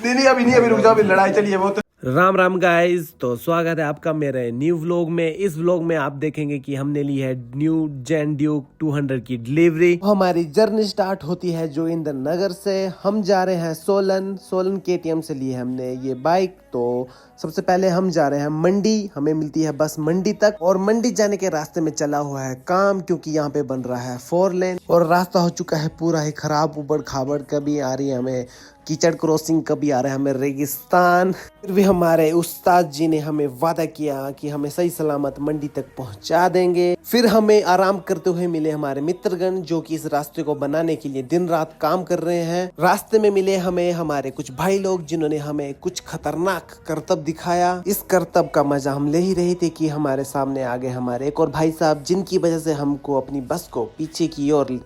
अभी रुक जाओ, अभी लड़ाई चली है बहुत। राम राम गाइस, तो स्वागत है आपका मेरे न्यू व्लॉग में। इस व्लॉग में आप देखेंगे कि हमने ली है न्यू जेन ड्यूक 200 की डिलीवरी। हमारी जर्नी स्टार्ट होती है जोगिंदर नगर से। हम जा रहे हैं सोलन केटीएम से ली है हमने ये बाइक। तो सबसे पहले हम जा रहे हैं मंडी, हमें मिलती है बस मंडी तक। और मंडी जाने के रास्ते में चला हुआ है काम, क्योंकि यहाँ पे बन रहा है 4 लेन और रास्ता हो चुका है पूरा ही खराब, उबड़ खाबड़। कभी आ रही है हमें कीचड़ क्रॉसिंग, कभी आ रहा है हमें रेगिस्तान। फिर भी हमारे उस्ताद जी ने हमें वादा किया कि हमें सही सलामत मंडी तक पहुंचा देंगे। फिर हमें आराम करते हुए मिले हमारे मित्रगण, जो कि इस रास्ते को बनाने के लिए दिन रात काम कर रहे हैं। रास्ते में मिले हमें हमारे कुछ भाई लोग, जिन्होंने हमें कुछ खतरनाक करतब दिखाया। इस करतब का मजा हम ले ही रहे थे कि हमारे सामने आ गए हमारे एक और भाई साहब, जिनकी वजह से हमको अपनी बस को पीछे की ओर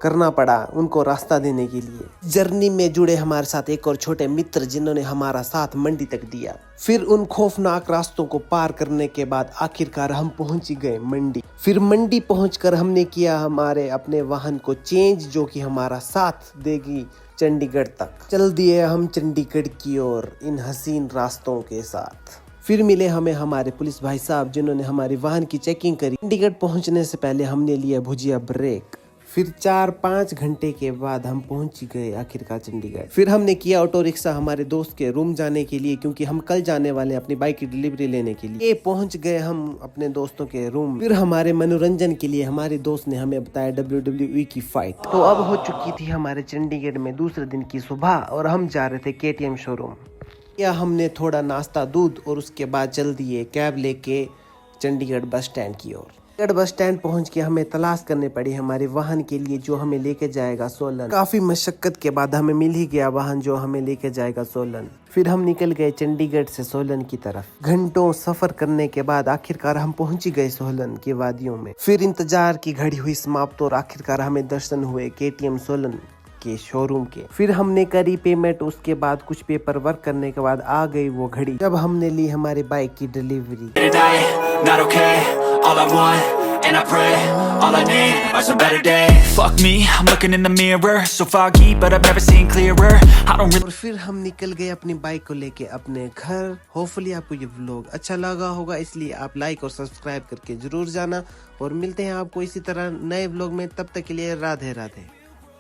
करना पड़ा, उनको रास्ता देने के लिए। जर्नी में जुड़े हमारे साथ एक और छोटे मित्र, जिन्होंने हमारा साथ मंडी तक दिया। फिर उन खौफनाक रास्तों को पार करने के बाद आखिरकार हम पहुंच गए मंडी। फिर मंडी पहुंचकर हमने किया हमारे अपने वाहन को चेंज, जो कि हमारा साथ देगी चंडीगढ़ तक। चल दिए हम चंडीगढ़ की ओर इन हसीन रास्तों के साथ। फिर मिले हमें हमारे पुलिस भाई साहब, जिन्होंने हमारे वाहन की चेकिंग करी। चंडीगढ़ पहुंचने से पहले हमने लिया भुजिया ब्रेक। फिर 4-5 घंटे के बाद हम पहुंच गए आखिरकार चंडीगढ़। फिर हमने किया ऑटो रिक्शा हमारे दोस्त के रूम जाने के लिए, क्योंकि हम कल जाने वाले हैं अपनी बाइक की डिलीवरी लेने के लिए। पहुंच गए हम अपने दोस्तों के रूम। फिर हमारे मनोरंजन के लिए हमारे दोस्त ने हमें बताया WWE की फाइट। तो अब हो चुकी थी हमारे चंडीगढ़ में दूसरे दिन की सुबह, और हम जा रहे थे KTM शोरूम। या हमने थोड़ा नाश्ता दूध, और उसके बाद चल दिए कैब लेके चंडीगढ़ बस स्टैंड की ओर। बस स्टैंड पहुंच के हमें तलाश करने पड़ी हमारे वाहन के लिए, जो हमें लेके जाएगा सोलन। काफी मशक्कत के बाद हमें मिल ही गया वाहन जो हमें लेके जाएगा सोलन। फिर हम निकल गए चंडीगढ़ से सोलन की तरफ। घंटों सफर करने के बाद आखिरकार हम पहुंच गए सोलन की वादियों में। फिर इंतजार की घड़ी हुई समाप्त, और आखिरकार हमें दर्शन हुए KTM सोलन के शोरूम के। फिर हमने करी पेमेंट, उसके बाद कुछ पेपर वर्क करने के बाद आ गई वो घड़ी जब हमने ली हमारी बाइक की delivery. And I pray, all I need are some better days. Fuck me, I'm looking in the mirror, so foggy, but I've never seen clearer. I don't really... और फिर हम निकल गए अपनी बाइक को लेके अपने घर। होपफुली आपको ये व्लॉग अच्छा लगा होगा, इसलिए आप लाइक और सब्सक्राइब करके जरूर जाना। और मिलते हैं आपको इसी तरह नए व्लॉग में, तब तक के लिए राधे राधे।